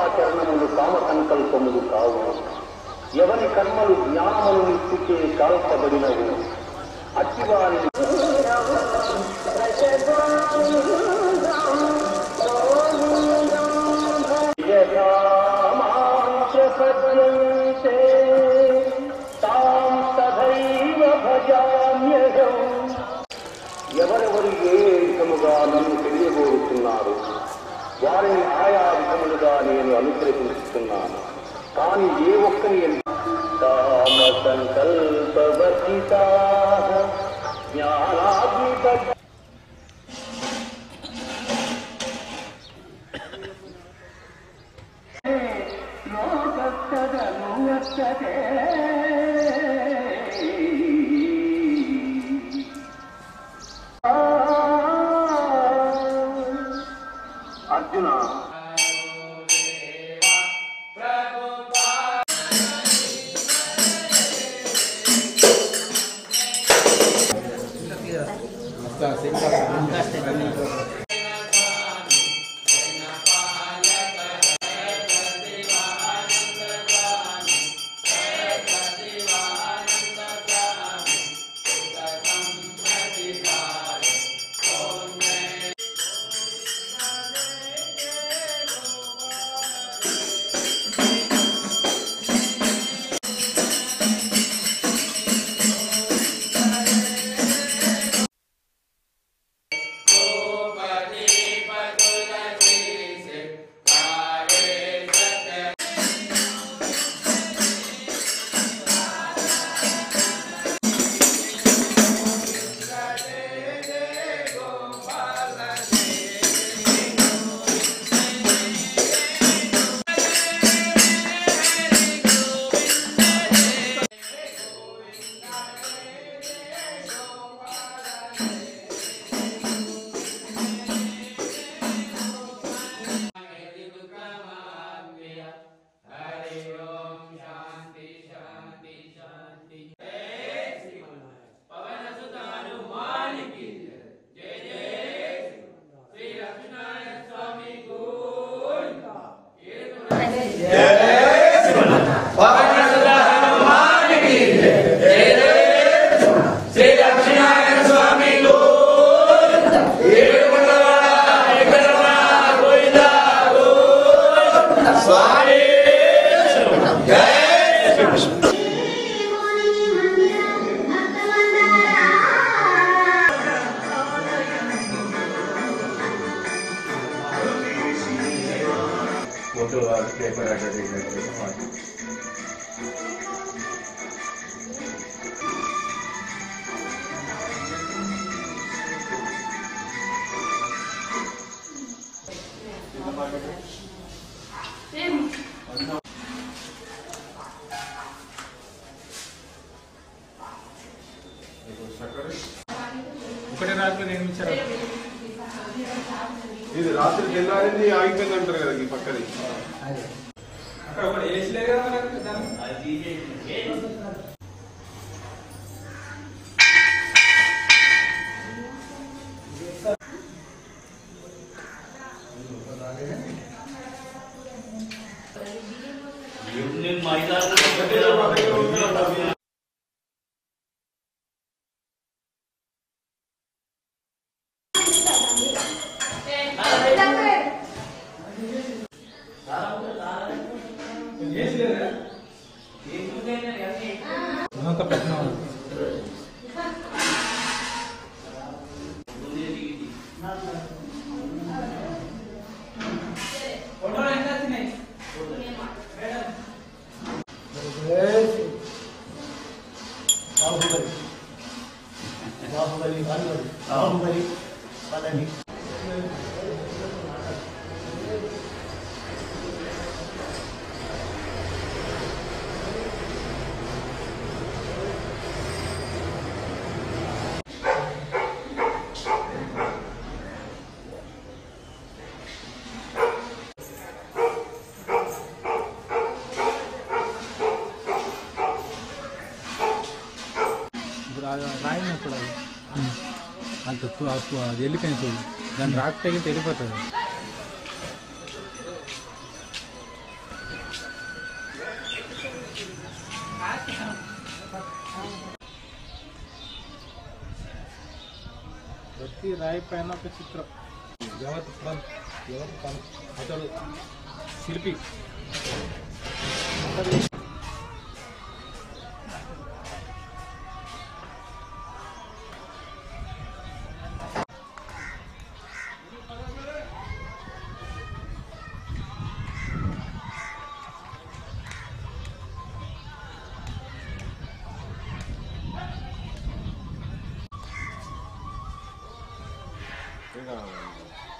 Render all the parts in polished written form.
కర్మాచరణములు కామ సంకల్పములు కావు. ఎవరి కర్మలు జ్ఞానమును నిప్పుచే కాల్పబడినవు అట్టివారి ఎవరెవరు ఏ విధముగా నన్ను తెలియబోతున్నారు వారిని ఆయా విధములుగా నేను అనుగ్రహిస్తున్నాను. కానీ ఏ ఒక్కరి కామ సంకల్పవర్జితా జ్ఞానాగ్నిబద్ధ అర్జున ఒకటే రాత్రి నిర్మించారు. ఇది రాత్రి తెల్లారింది ఆగిపోయింది అంటారు కదా ఈ పక్కది. అక్కడ ఒకటి ఏసీ లేదు కదా రాయినప్పుడు అంత అది వెళ్ళిపోయింది చూడు, దాన్ని రాకపోతే వెళ్ళిపోతుంది. రాయి పైన ఒక చిత్రం జగత్ అతడు శిల్పి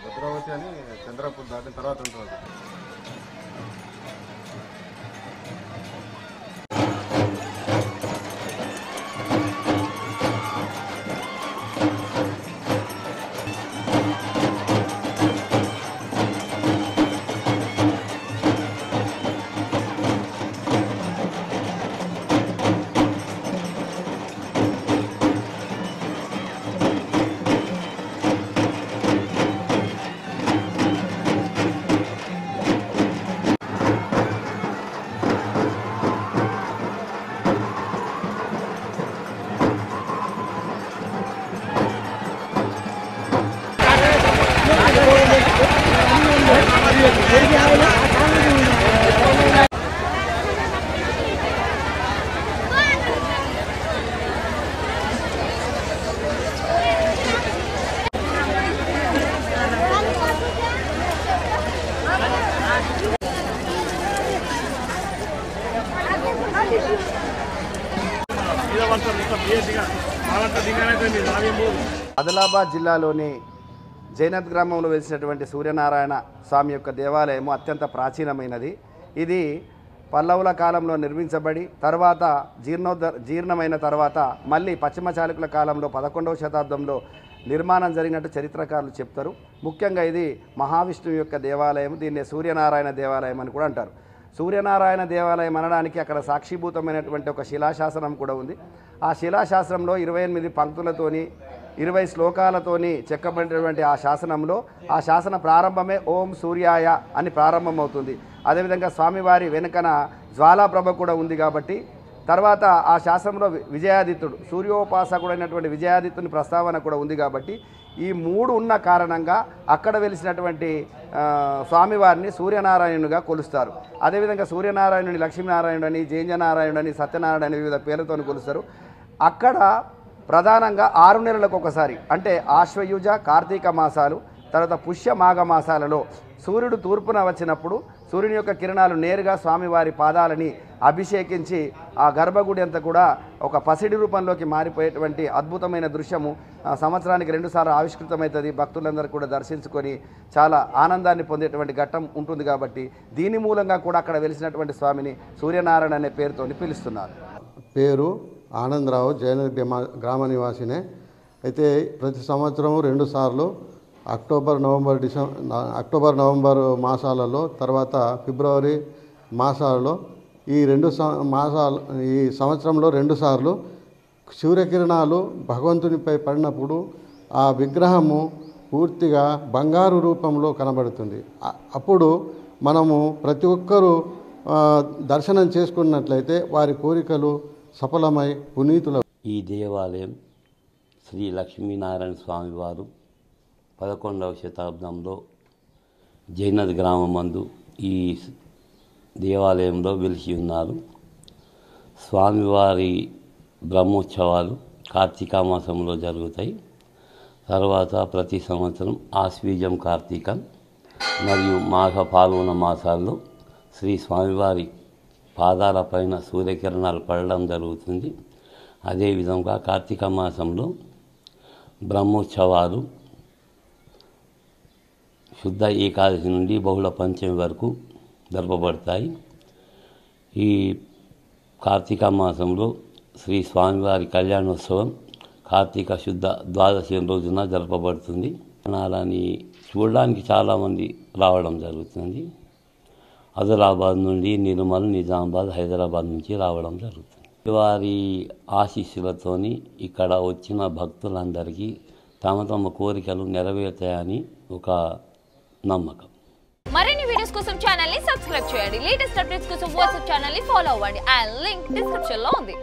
భద్రావతి అని చంద్రపూర్ దాటిన తర్వాత ఉంటుంది. ఆదిలాబాద్ జిల్లాలోని జైనత్ గ్రామంలో వెలిసినటువంటి సూర్యనారాయణ స్వామి యొక్క దేవాలయము అత్యంత ప్రాచీనమైనది. ఇది పల్లవుల కాలంలో నిర్మించబడి తర్వాత జీర్ణమైన తర్వాత మళ్ళీ పశ్చిమ చాళుక్యుల కాలంలో 11వ శతాబ్దంలో నిర్మాణం జరిగినట్టు చరిత్రకారులు చెప్తారు. ముఖ్యంగా ఇది మహావిష్ణువు యొక్క దేవాలయం. దీన్ని సూర్యనారాయణ దేవాలయం అని కూడా అంటారు. సూర్యనారాయణ దేవాలయం అనడానికి అక్కడ సాక్షిభూతమైనటువంటి ఒక శిలాశాసనం కూడా ఉంది. ఆ శిలాశాసనంలో 28 పంక్తులతోని 20 శ్లోకాలతోని చెక్కబడినటువంటి ఆ శాసనంలో ఆ శాసన ప్రారంభమే ఓం సూర్యాయ అని ప్రారంభమవుతుంది. అదేవిధంగా స్వామివారి వెనుకన జ్వాలాప్రభ కూడా ఉంది కాబట్టి తర్వాత ఆ శాసనంలో విజయాదిత్యుడు సూర్యోపాసకుడైనటువంటి విజయాదిత్యుని ప్రస్తావన కూడా ఉంది కాబట్టి ఈ 3 ఉన్న కారణంగా అక్కడ వెలిసినటువంటి స్వామివారిని సూర్యనారాయణునిగా కొలుస్తారు. అదేవిధంగా సూర్యనారాయణుని లక్ష్మీనారాయణుడని జయంజనారాయణుడని సత్యనారాయణ వివిధ పేర్లతో కొలుస్తారు. అక్కడ ప్రధానంగా 6 నెలలకు ఒకసారి అంటే ఆశ్వయుజ కార్తీక మాసాలు తర్వాత పుష్య మాఘ మాసాలలో సూర్యుడు తూర్పున వచ్చినప్పుడు సూర్యుని యొక్క కిరణాలు నేరుగా స్వామివారి పాదాలని అభిషేకించి ఆ గర్భగుడి అంతా కూడా ఒక పసిడి రూపంలోకి మారిపోయేటువంటి అద్భుతమైన దృశ్యము సంవత్సరానికి 2 సార్లు ఆవిష్కృతమవుతుంది. భక్తులందరూ కూడా దర్శించుకొని చాలా ఆనందాన్ని పొందేటువంటి ఘట్టం ఉంటుంది. కాబట్టి దీని మూలంగా కూడా అక్కడ వెలిసినటువంటి స్వామిని సూర్యనారాయణ అనే పేరుతో పిలుస్తున్నారు. పేరు ఆనందరావు, జైనత్ గ్రామ నివాసినే. అయితే ప్రతి సంవత్సరం 2 సార్లు అక్టోబర్ నవంబర్ మాసాలలో తర్వాత ఫిబ్రవరి మాసాలలో ఈ సంవత్సరంలో 2 సార్లు సూర్యకిరణాలు భగవంతునిపై పడినప్పుడు ఆ విగ్రహము పూర్తిగా బంగారు రూపంలో కనబడుతుంది. అప్పుడు మనము ప్రతి ఒక్కరూ దర్శనం చేసుకున్నట్లయితే వారి కోరికలు సఫలమై పునీతుల. ఈ దేవాలయం శ్రీ లక్ష్మీనారాయణ స్వామి వారు 11వ శతాబ్దంలో జైనత్ గ్రామమందు ఈ దేవాలయంలో వెలిసి ఉన్నారు. స్వామివారి బ్రహ్మోత్సవాలు కార్తీక మాసంలో జరుగుతాయి. తర్వాత ప్రతి సంవత్సరం ఆశ్వీజం కార్తీకం మరియు మాఘ పాల్గొన మాసాల్లో శ్రీ స్వామివారి పాదాలపైన సూర్యకిరణాలు పడడం జరుగుతుంది. అదేవిధంగా కార్తీక మాసంలో బ్రహ్మోత్సవాలు శుద్ధ ఏకాదశి నుండి బహుళ పంచమి వరకు జరపబడతాయి. ఈ కార్తీక మాసంలో శ్రీ స్వామివారి కళ్యాణోత్సవం కార్తీక శుద్ధ ద్వాదశి రోజున జరపబడుతుంది. నారాన్ని చూడడానికి చాలామంది రావడం జరుగుతుంది. ఆదిలాబాద్ నుండి నిర్మల్, నిజామాబాద్, హైదరాబాద్ నుంచి రావడం జరుగుతుంది. వారి ఆశీస్సులతోని ఇక్కడ వచ్చిన భక్తులందరికీ తమ తమ కోరికలు నెరవేరుతాయని ఒక నమ్మకం. మరిన్ని వీడియోస్ కోసం ఛానల్ ని సబ్స్క్రైబ్ చేయండి. లేటెస్ట్ అప్డేట్స్ కోసం వాట్సాప్ ఛానల్ ని ఫాలో అవ్వండి. ఆ లింక్ డిస్క్రిప్షన్ లో ఉంది.